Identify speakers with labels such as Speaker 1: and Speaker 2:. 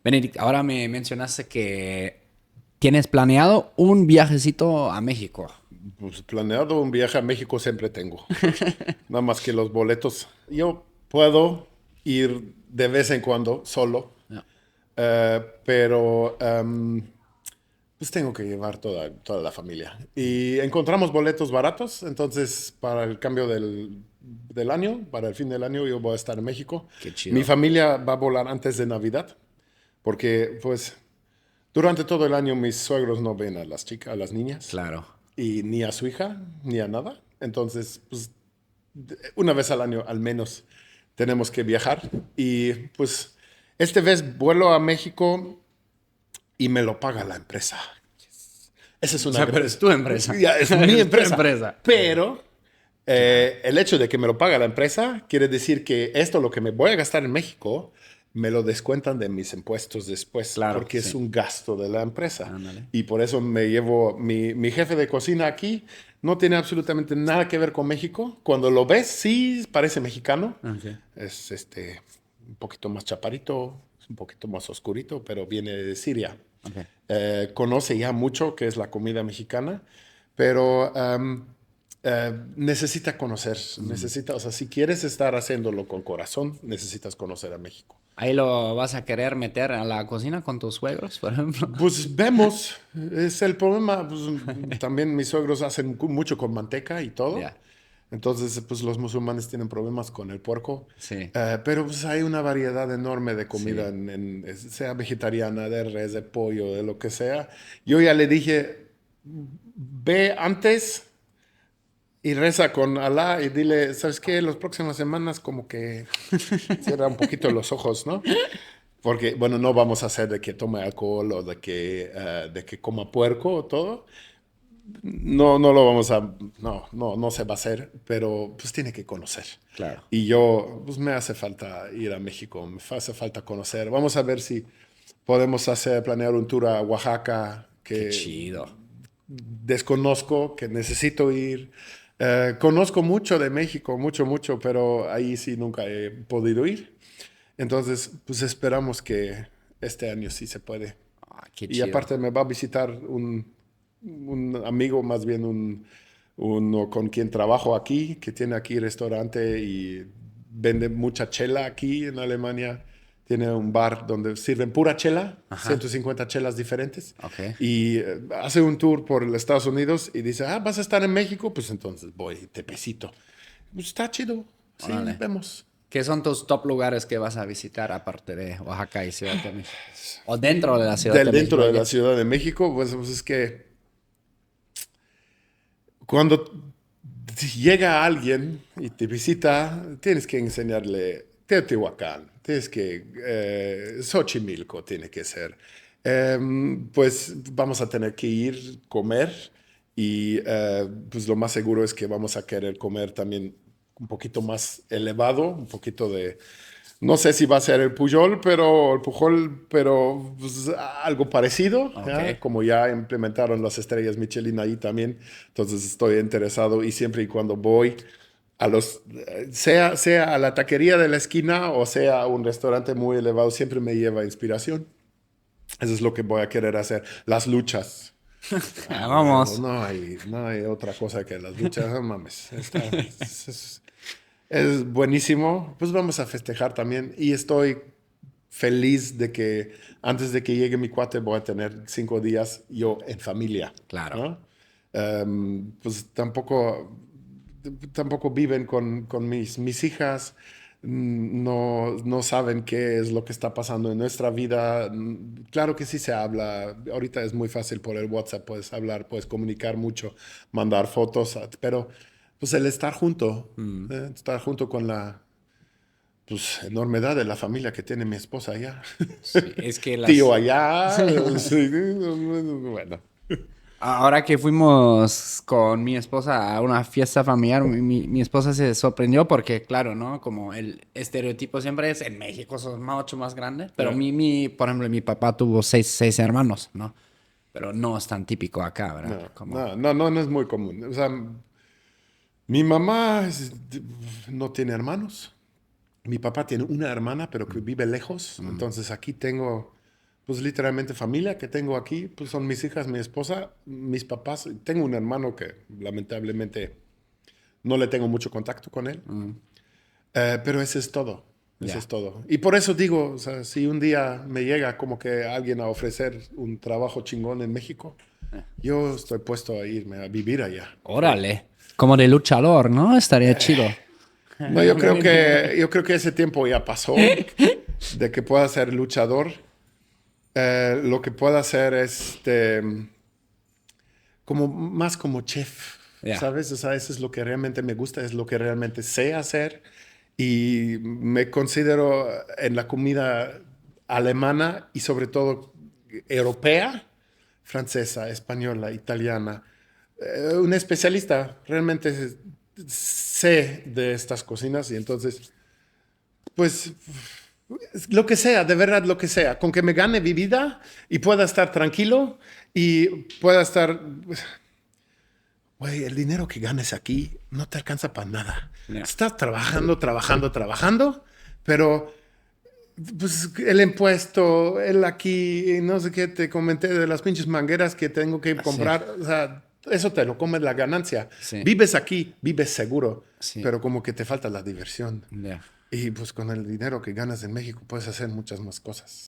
Speaker 1: Benedict, ahora me mencionaste que tienes planeado un viajecito a México.
Speaker 2: Pues planeado un viaje a México siempre tengo. Nada más que los boletos. Yo puedo ir de vez en cuando solo,
Speaker 1: No.
Speaker 2: pero pues tengo que llevar toda la familia. Y encontramos boletos baratos, entonces para el cambio del año, para el fin del año, yo voy a estar en México.
Speaker 1: Qué
Speaker 2: Mi
Speaker 1: chido.
Speaker 2: familia va a volar antes de Navidad, porque pues durante todo el año mis suegros no ven a las chicas, a las niñas,
Speaker 1: Claro.
Speaker 2: y ni a su hija, ni a nada. Entonces, pues una vez al año al menos tenemos que viajar. Y pues esta vez vuelo a México y me lo paga la empresa. Esa es
Speaker 1: O
Speaker 2: una...
Speaker 1: sea, pero es tu empresa.
Speaker 2: Ya, es mi
Speaker 1: Es tu
Speaker 2: empresa.
Speaker 1: empresa.
Speaker 2: Pero
Speaker 1: Claro.
Speaker 2: el hecho de que me lo paga la empresa quiere decir que esto, lo que me voy a gastar en México, me lo descuentan de mis impuestos después,
Speaker 1: Claro,
Speaker 2: porque es
Speaker 1: sí.
Speaker 2: un gasto de la empresa.
Speaker 1: Ándale.
Speaker 2: Y por eso me llevo mi jefe de cocina aquí. No tiene absolutamente nada que ver con México. Cuando lo ves, sí parece mexicano.
Speaker 1: Ok.
Speaker 2: Es un poquito más chaparito, es un poquito más oscurito, pero viene de Siria.
Speaker 1: Ok.
Speaker 2: Conoce ya mucho que es la comida mexicana, pero necesita conocer, necesita, o sea, si quieres estar haciéndolo con corazón, necesitas conocer a México.
Speaker 1: ¿Ahí lo vas a querer meter a la cocina con tus suegros, por ejemplo?
Speaker 2: Pues vemos, es el problema, pues, también mis suegros hacen mucho con manteca y todo,
Speaker 1: Ya.
Speaker 2: entonces pues los musulmanes tienen problemas con el puerco,
Speaker 1: Sí.
Speaker 2: pero pues hay una variedad enorme de comida,
Speaker 1: Sí.
Speaker 2: sea vegetariana, de res, de pollo, de lo que sea. Yo ya le dije, ve antes y reza con Alá y dile, ¿sabes qué? Las próximas semanas como que cierra un poquito los ojos, ¿no? Porque, bueno, no vamos a hacer de que tome alcohol o de que coma puerco o todo. No, no lo vamos a, no se va a hacer, pero pues tiene que conocer.
Speaker 1: Claro.
Speaker 2: Y yo, pues me hace falta ir a México, me hace falta conocer. Vamos a ver si podemos planear un tour a Oaxaca,
Speaker 1: Qué
Speaker 2: que
Speaker 1: chido.
Speaker 2: desconozco, que necesito ir. Conozco mucho de México, mucho, mucho, pero ahí sí nunca he podido ir. Entonces, pues esperamos que este año sí se puede.
Speaker 1: Ah, qué
Speaker 2: Y
Speaker 1: chido.
Speaker 2: aparte me va a visitar un amigo, más bien uno con quien trabajo aquí, que tiene aquí restaurante y vende mucha chela aquí en Alemania. Tiene un bar donde sirven pura chela,
Speaker 1: Ajá.
Speaker 2: 150 chelas diferentes.
Speaker 1: Ok.
Speaker 2: Y hace un tour por los Estados Unidos y dice, ah, ¿vas a estar en México? Pues entonces voy, te pesito. Pues está chido, sí,
Speaker 1: Órale.
Speaker 2: vemos.
Speaker 1: ¿Qué son tus top lugares que vas a visitar aparte de Oaxaca y Ciudad de México? O dentro de la Ciudad
Speaker 2: Del
Speaker 1: de México,
Speaker 2: dentro de la
Speaker 1: oye.
Speaker 2: Ciudad de México, pues es que cuando llega alguien y te visita, tienes que enseñarle Teotihuacán, tienes que, Xochimilco tiene que ser. Pues vamos a tener que ir, comer y pues lo más seguro es que vamos a querer comer también un poquito más elevado, un poquito de, no sé si va a ser el Pujol, pero pues, algo parecido,
Speaker 1: Ok.
Speaker 2: ¿ya? Como ya implementaron las estrellas Michelin ahí también, entonces estoy interesado y siempre y cuando voy sea a la taquería de la esquina o sea a un restaurante muy elevado, siempre me lleva inspiración. Eso es lo que voy a querer hacer. Las luchas. Bueno,
Speaker 1: Vamos.
Speaker 2: no hay otra cosa que las luchas, no mames. Es buenísimo. Pues vamos a festejar también. Y estoy feliz de que antes de que llegue mi cuate voy a tener 5 días yo en familia,
Speaker 1: Claro.
Speaker 2: ¿no? Pues tampoco viven con mis hijas, no saben qué es lo que está pasando en nuestra vida. Claro que sí se habla, ahorita es muy fácil por el WhatsApp, puedes hablar, puedes comunicar mucho, mandar fotos, pero pues el
Speaker 1: Mm.
Speaker 2: estar junto con la pues, enormidad de la familia que tiene mi esposa allá,
Speaker 1: Sí, es que
Speaker 2: tío
Speaker 1: las...
Speaker 2: allá, sí, bueno.
Speaker 1: Ahora que fuimos con mi esposa a una fiesta familiar, mi esposa se sorprendió porque, claro, ¿no? Como el estereotipo siempre es en México son mucho más grandes, pero
Speaker 2: Ya.
Speaker 1: por ejemplo, mi papá tuvo seis hermanos, ¿no? Pero no es tan típico acá, ¿verdad?
Speaker 2: No,
Speaker 1: Como,
Speaker 2: no, no, no, no es muy común. O sea, mi mamá no tiene hermanos. Mi papá tiene una hermana, pero que vive lejos. Entonces aquí tengo. pues literalmente familia que tengo aquí, pues son mis hijas, mi esposa, mis papás. Tengo un hermano que lamentablemente no le tengo mucho contacto con él. Pero ese es todo. Eso
Speaker 1: Ya.
Speaker 2: es todo. Y por eso digo, o sea, si un día me llega como que alguien a ofrecer un trabajo chingón en México, yo estoy puesto a irme a vivir allá.
Speaker 1: Órale. Como de luchador, ¿no? Estaría chido.
Speaker 2: No, yo creo que ese tiempo ya pasó de que pueda ser luchador. Lo que pueda hacer es como más como chef,
Speaker 1: Ya.
Speaker 2: ¿sabes? O sea, eso es lo que realmente me gusta, es lo que realmente sé hacer y me considero en la comida alemana y sobre todo europea, francesa, española, italiana, un especialista, realmente sé de estas cocinas y entonces, pues lo que sea, de verdad lo que sea, con que me gane mi vida y pueda estar tranquilo y pueda estar. Güey, el dinero que ganes aquí no te alcanza para nada.
Speaker 1: Ya.
Speaker 2: Estás trabajando, trabajando, trabajando, pero pues el impuesto, el aquí, no sé qué, te comenté de las pinches mangueras que tengo que
Speaker 1: Sí.
Speaker 2: comprar, o sea, eso te lo comes la ganancia.
Speaker 1: Sí.
Speaker 2: Vives aquí, vives seguro,
Speaker 1: Sí.
Speaker 2: pero como que te falta la diversión.
Speaker 1: Ya.
Speaker 2: Y pues con el dinero que ganas en México puedes hacer muchas más cosas.